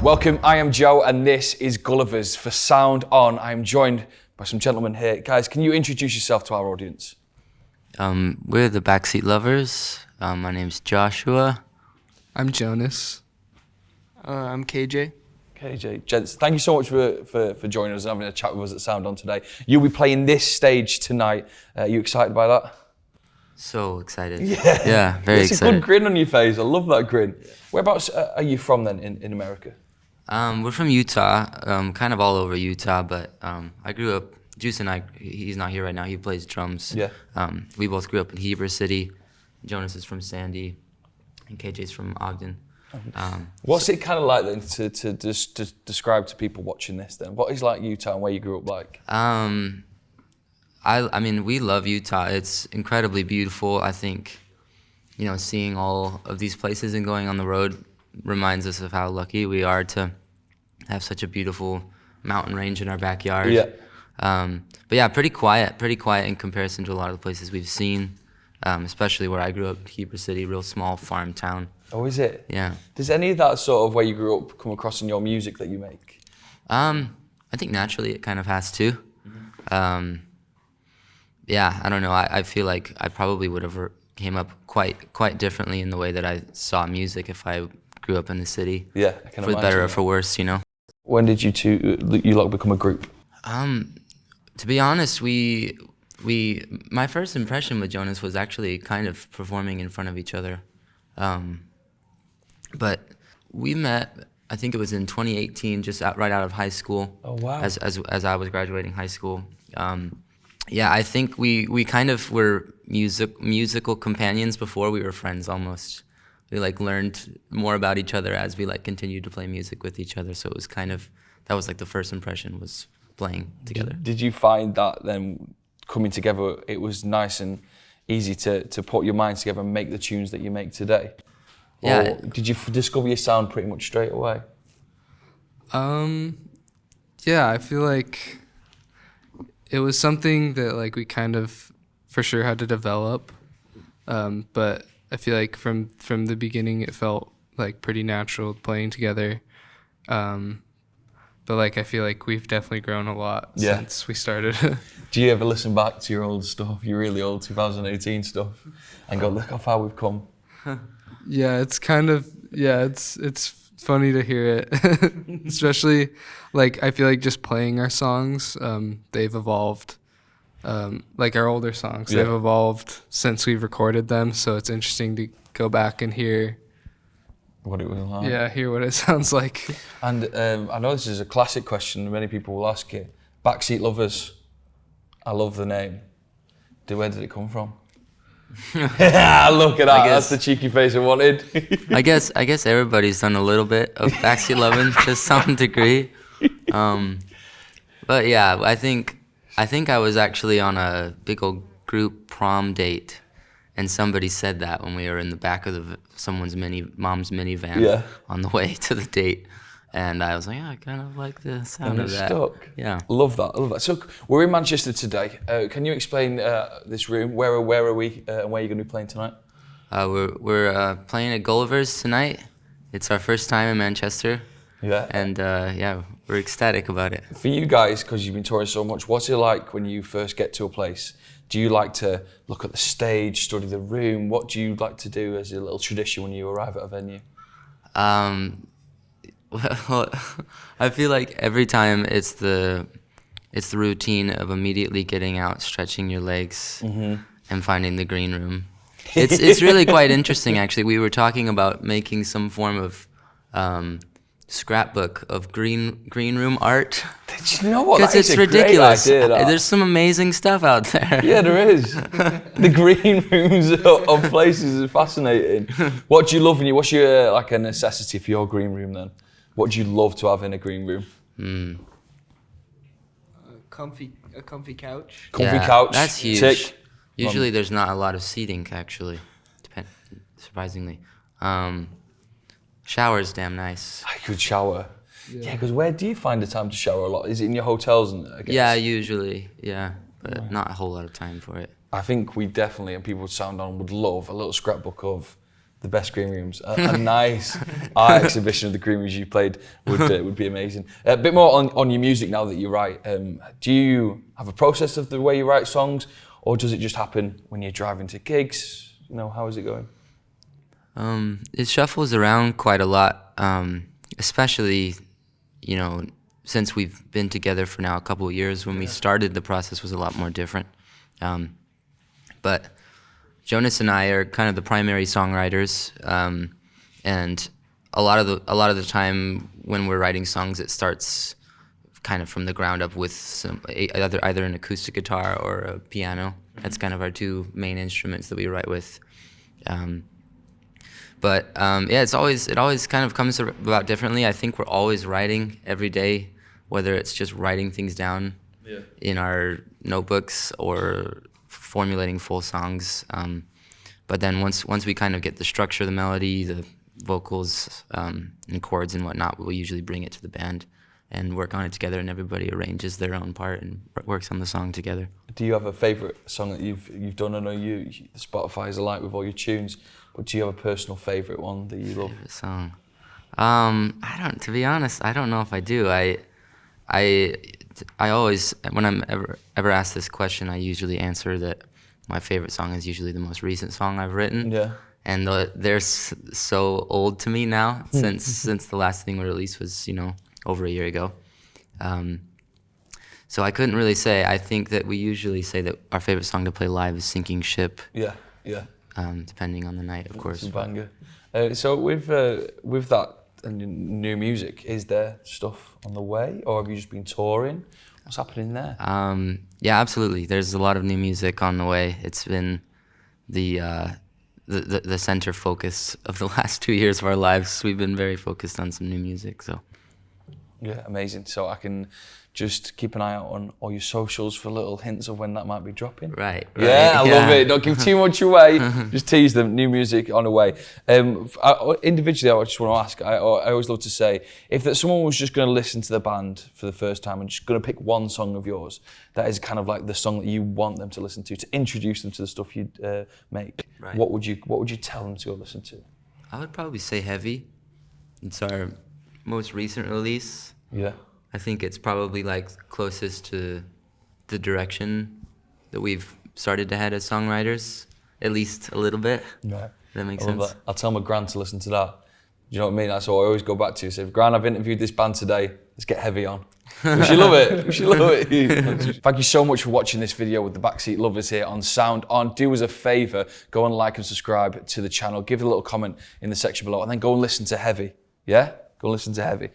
Welcome, I am Joe and this is Gullivers for SoundON. I'm joined by some gentlemen here. Guys, can you introduce yourself to our audience? We're the Backseat Lovers. My name's Joshua. I'm Jonas. I'm KJ. KJ, gents, thank you so much for joining us and having a chat with us at SoundON today. You'll be playing this stage tonight. Are you excited by that? So excited. Yeah, very it's excited. It's a good grin on your face. I love that grin. Whereabouts are you from then in America? We're from Utah, kind of all over Utah, but I grew up, Juice and I, he's not here right now, he plays drums. Yeah. We both grew up in Heber City. Jonas is from Sandy, and KJ's from Ogden. What's it kind of like then to describe to people watching this then? What is like Utah and where you grew up like? I mean, we love Utah. It's incredibly beautiful. I think, you know, seeing all of these places and going on the road reminds us of how lucky we are to have such a beautiful mountain range in our backyard. Yeah. But yeah, pretty quiet in comparison to a lot of the places we've seen, especially where I grew up, Heber City, real small farm town. Oh, is it? Yeah. Does any of that sort of where you grew up come across in your music that you make? I think naturally it kind of has to. Yeah, I don't know. I feel like I probably would have came up quite differently in the way that I saw music if I grew up in the city. Yeah, I can for imagine better or that. for worse, you know. When did you lot become a group? To be honest, my first impression with Jonas was actually kind of performing in front of each other. But we met, I think it was in 2018, just right out of high school. Oh wow! As I was graduating high school. Yeah, I think we kind of were musical companions before we were friends almost. We like learned more about each other as we like continued to play music with each other. So it was kind of, that was like the first impression, was playing together. Did you find that then coming together, it was nice and easy to put your minds together and make the tunes that you make today? Yeah. Or did you discover your sound pretty much straight away? Yeah, I feel like it was something that like we kind of for sure had to develop, but I feel like from the beginning it felt like pretty natural playing together. But like I feel like we've definitely grown a lot since we started. Do you ever listen back to your old stuff, your really old 2018 stuff, and go, look how far we've come? Yeah, it's kind of, it's funny to hear it. Especially, like, I feel like just playing our songs, they've evolved. Like our older songs, they've evolved since we've recorded them, so it's interesting to go back and hear what it was like. Yeah, hear what it sounds like. And I know this is a classic question, many people will ask it. Backseat Lovers, I love the name. Where did it come from? Look at that, that's the cheeky face I wanted. I guess everybody's done a little bit of Backseat Lovin' to some degree. But yeah, I think I was actually on a big old group prom date, and somebody said that when we were in the back of someone's mom's minivan on the way to the date. And I was like, yeah, I kind of like the sound of that. Stuck. Yeah. Love that. So we're in Manchester today. Can you explain this room? Where are we and where are you going to be playing tonight? We're playing at Gullivers tonight. It's our first time in Manchester. Yeah. And yeah, we're ecstatic about it. For you guys, because you've been touring so much, what's it like when you first get to a place? Do you like to look at the stage, study the room? What do you like to do as a little tradition when you arrive at a venue? Well, I feel like every time it's the routine of immediately getting out, stretching your legs, and finding the green room. It's really quite interesting, actually. We were talking about making some form of scrapbook of green room art. Did you know what? Because it's ridiculous. Great idea, There's some amazing stuff out there. Yeah, there is. The green rooms of places are fascinating. What do you love what's your like a necessity for your green room then? What do you love to have in a green room? A comfy couch. Comfy couch. That's huge. Tick. Usually there's not a lot of seating, actually, surprisingly. Shower's damn nice. I could shower. Yeah, because where do you find the time to shower a lot? Is it in your hotels? I guess? Yeah, usually, yeah, but not a whole lot of time for it. I think we definitely, and people with SoundON would love a little scrapbook of The best green rooms. A nice art exhibition of the green rooms you played would be amazing. A bit more on your music now that you write. Do you have a process of the way you write songs, or does it just happen when you're driving to gigs? You know, how is it going? It shuffles around quite a lot, especially, you know, since we've been together for now a couple of years. When we started, the process was a lot more different. But Jonas and I are kind of the primary songwriters, and a lot of the time when we're writing songs, it starts kind of from the ground up with either an acoustic guitar or a piano. That's kind of our two main instruments that we write with. But it always kind of comes about differently. I think we're always writing every day, whether it's just writing things down in our notebooks or formulating full songs. But then once we kind of get the structure, the melody, the vocals, and chords and whatnot, we'll usually bring it to the band and work on it together, and everybody arranges their own part and works on the song together. Do you have a favourite song that you've done? I know Spotify's alike with all your tunes, but do you have a personal favourite one that you love? Favorite song? To be honest, I don't know if I do. I always, when I'm ever asked this question, I usually answer that my favorite song is usually the most recent song I've written. Yeah. And they're so old to me now, since the last thing we released was, you know, over a year ago. So I couldn't really say. I think that we usually say that our favorite song to play live is Sinking Ship. Yeah. Depending on the night, of course. It's a banger. So with that and new music, is there stuff on the way, or have you just been touring? What's happening there? Yeah, absolutely. There's a lot of new music on the way. It's been the center focus of the last 2 years of our lives. We've been very focused on some new music, so. Yeah, amazing. So I can just keep an eye out on all your socials for little hints of when that might be dropping. Right. Yeah, I love it. Don't give too much away. Just tease them. New music on the way. Individually, I just want to ask, I always love to say, if someone was just going to listen to the band for the first time and just going to pick one song of yours, that is kind of like the song that you want them to listen to introduce them to the stuff you make, right. What would you tell them to go listen to? I would probably say Heavy. It's our most recent release. Yeah. I think it's probably like closest to the direction that we've started to head as songwriters, at least a little bit. Right. That makes sense. That. I'll tell my gran to listen to that. Do you know what I mean? That's what I always go back to. So, Gran, I've interviewed this band today. Let's get Heavy on. We should love it. We should love it. Thank you so much for watching this video with the Backseat Lovers here on SoundON. Do us a favour, go and like and subscribe to the channel. Give it a little comment in the section below, and then go and listen to Heavy. Yeah? Go listen to Heavy.